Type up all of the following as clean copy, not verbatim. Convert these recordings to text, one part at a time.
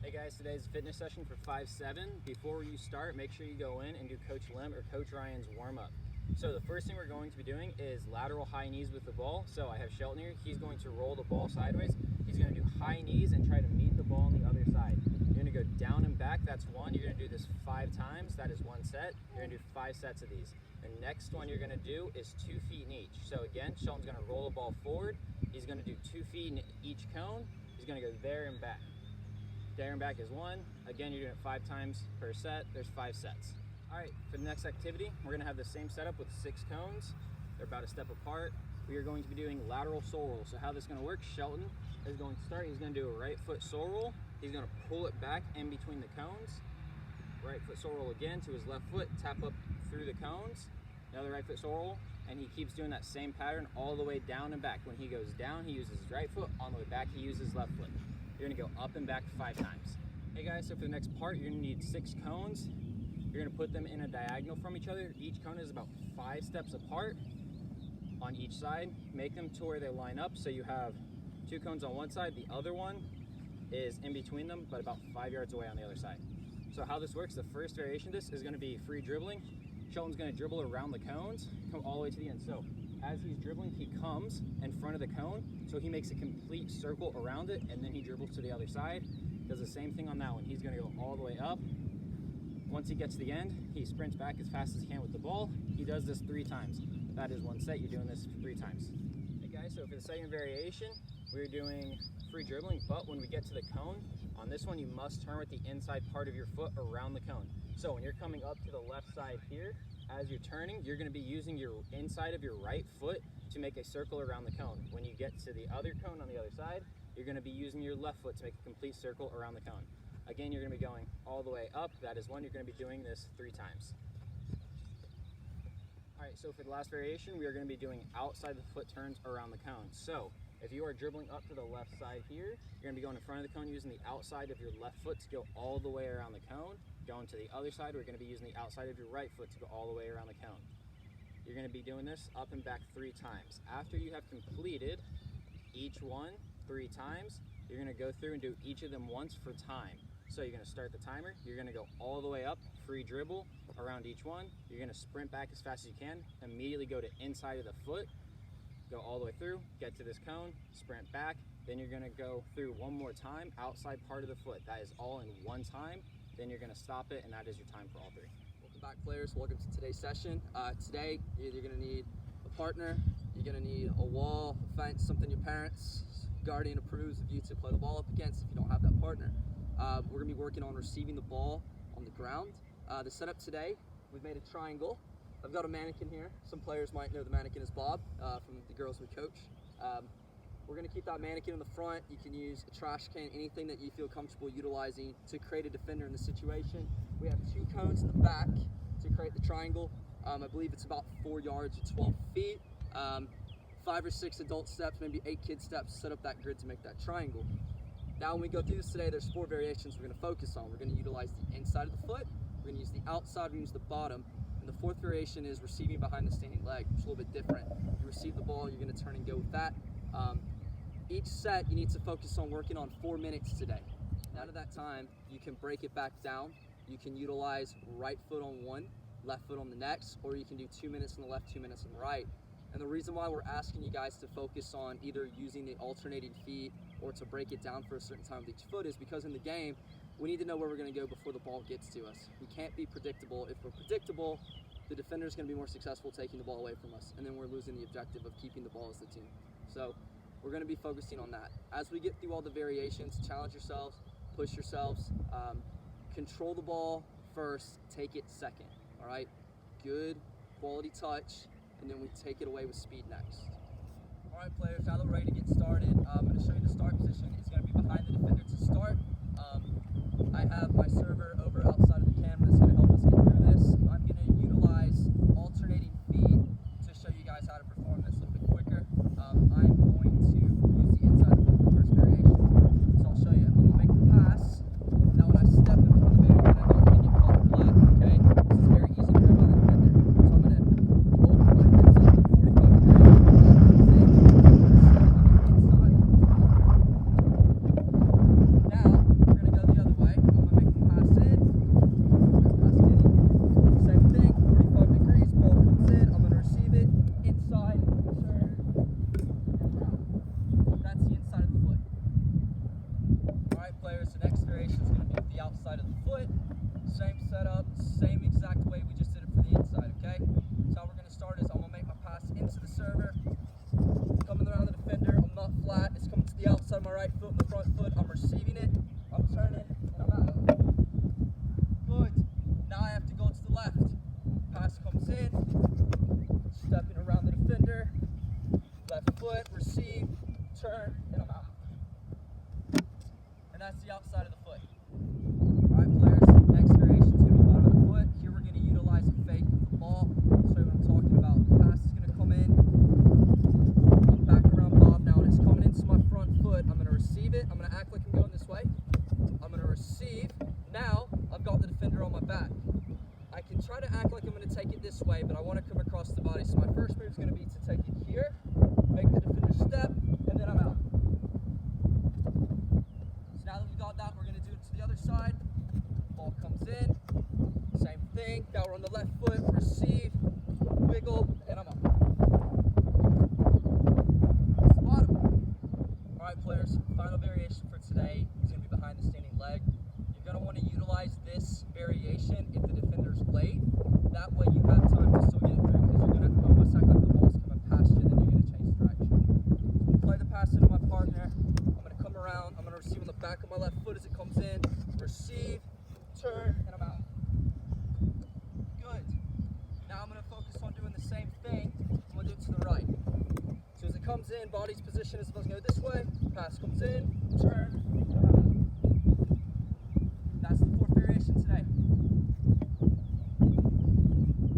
Hey guys, today's fitness session for 5-7. Before you start, make sure you go in and do Coach Lim or Coach Ryan's warm-up. So the first thing we're going to be doing is lateral high knees with the ball. So I have Shelton here. He's going to roll the ball sideways. He's going to do high knees and try to meet the ball on the other side. You're going to go down and back. That's one. You're going to do this 5 times. That is 1 set. You're going to do 5 sets of these. The next one you're going to do is 2 feet in each. So again, Shelton's going to roll the ball forward. He's going to do 2 feet in each cone. He's going to go there and back. There and back is 1. Again, you're doing it 5 times per set. There's 5 sets. All right, for the next activity, we're gonna have the same setup with 6 cones. They're about a step apart. We are going to be doing lateral soul roll. So how this is gonna work, Shelton is going to start. He's gonna do a right foot soul roll. He's gonna pull it back in between the cones. Right foot soul roll again to his left foot, tap up through the cones. Another right foot soul roll, and he keeps doing that same pattern all the way down and back. When he goes down, he uses his right foot. On the way back, he uses his left foot. You're gonna go up and back 5 times. Hey guys, so for the next part, you're gonna need 6 cones. You're gonna put them in a diagonal from each other. Each cone is about 5 steps apart on each side. Make them to where they line up. So you have 2 cones on one side, the other one is in between them, but about 5 yards away on the other side. So how this works, the first variation of this is gonna be free dribbling. Shelton's gonna dribble around the cones, come all the way to the end. So as he's dribbling, he comes in front of the cone, so he makes a complete circle around it, and then he dribbles to the other side. Does the same thing on that one. He's gonna go all the way up. Once he gets to the end, he sprints back as fast as he can with the ball. He does this 3 times. That is 1 set. You're doing this 3 times. Hey guys, so for the second variation, we're doing free dribbling, but when we get to the cone, on this one, you must turn with the inside part of your foot around the cone. So when you're coming up to the left side here, as you're turning, you're gonna be using your inside of your right foot to make a circle around the cone. When you get to the other cone on the other side, you're gonna be using your left foot to make a complete circle around the cone. Again, you're gonna be going all the way up. That is 1. You're gonna be doing this 3 times. All right, so for the last variation, we are gonna be doing outside the foot turns around the cone. So if you are dribbling up to the left side here, you're gonna be going in front of the cone using the outside of your left foot to go all the way around the cone. Going to the other side, we're gonna be using the outside of your right foot to go all the way around the cone. You're gonna be doing this up and back 3 times. After you have completed each one 3 times, you're gonna go through and do each of them once for time. So you're gonna start the timer, you're gonna go all the way up, free dribble around each one. You're gonna sprint back as fast as you can, immediately go to inside of the foot, go all the way through, get to this cone, sprint back, then you're gonna go through one more time, outside part of the foot. That is all in 1 time, then you're gonna stop it, and that is your time for all 3. Welcome back, players. Welcome to today's session. Today, you're either gonna need a partner, you're gonna need a wall, a fence, something your parents, guardian approves of you to play the ball up against if you don't have that partner. We're gonna be working on receiving the ball on the ground. The setup today, we've made a triangle. I've got a mannequin here. Some players might know the mannequin as Bob from the girls we coach. We're gonna keep that mannequin in the front. You can use a trash can, anything that you feel comfortable utilizing to create a defender in the situation. We have 2 cones in the back to create the triangle. I believe it's about 4 yards or 12 feet. 5 or 6 adult steps, maybe 8 kid steps to set up that grid to make that triangle. Now when we go through this today, there's 4 variations we're gonna focus on. We're gonna utilize the inside of the foot, we're gonna use the outside, we're gonna use the bottom, and the 4th variation is receiving behind the standing leg. It's a little bit different. You receive the ball, you're gonna turn and go with that. Each set, you need to focus on working on 4 minutes today. Out of that time, you can break it back down. You can utilize right foot on one, left foot on the next, or you can do 2 minutes on the left, 2 minutes on the right. And the reason why we're asking you guys to focus on either using the alternating feet or to break it down for a certain time with each foot is because in the game, we need to know where we're gonna go before the ball gets to us. We can't be predictable. If we're predictable, the defender's gonna be more successful taking the ball away from us, and then we're losing the objective of keeping the ball as the team. So we're gonna be focusing on that. As we get through all the variations, challenge yourselves, push yourselves, control the ball first, take it second, all right? Good quality touch, and then we take it away with speed next. All right, players, now that we're ready to get started, I'm going to show you the start position. It's going to be behind the defender to start. I have my server over outside of the camera that's going to help us get through this. I'm going to utilize alternating feet to show you guys how to perform this a little bit quicker. I'm going to use the inside of the foot for the first variation. So I'll show you. I'm going to make the pass. Now when I step in front of the man, I don't want to get caught flat, okay? This is very easy to grab by the defender. So I'm going to open my hips up to 45 degrees. Now, we're going to go the other way. set up, same exact way we just did it for the inside, okay? So how we're gonna start is I'm gonna make my pass into the server, coming around the defender, I'm not flat, it's coming to the outside of my right foot, my front foot, I'm receiving it, I'm turning, and I'm out. Good. Now I have to go to the left. Pass comes in, stepping around the defender, left foot, receive, turn, and I'm out. And that's the outside of the foot. Alright players, next variation is going to be bottom of the foot. Here we're going to utilize a fake with the ball. Show you what I'm talking about. Pass is going to come in. I'm back around Bob now, and it's coming into my front foot. I'm going to receive it. I'm going to act like I'm going this way. I'm going to receive. Now, I've got the defender on my back. I can try to act like I'm going to take it this way, but I want to come across the body. So my first move is going to be to take it here, make the defender step, and then I'm out. So now that we got that, we're going to do it to the other side. Ball comes in, same thing. Now we're on the left foot, receive, wiggle, and I'm out. It's the bottom. Alright players, final variation for today is going to be behind the standing leg. You're going to want to utilize this variation if the defender's late. That way you have time to still get it through, because you're going to almost act like the ball's coming past you, then you're going to change direction. So play the pass into my partner. I'm going to come around. I'm going to receive on the back of my left foot as it comes in. Receive, turn, and I'm out. Good. Now I'm going to focus on doing the same thing. I'm going to do it to the right. So as it comes in, body's position is supposed to go this way. Pass comes in, turn, and I'm out. That's the fourth variation today.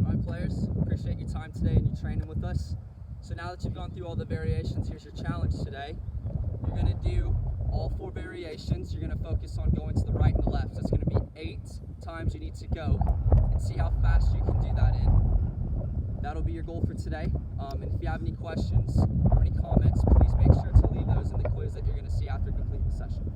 Alright players, appreciate your time today and your training with us. So now that you've gone through all the variations, here's your challenge today. You're going to do all 4 variations. You're going to focus on going to the right and the left. So it's going to be 8 times you need to go, and see how fast you can do that in. That'll be your goal for today. And if you have any questions or any comments, please make sure to leave those in the quiz that you're going to see after completing the session.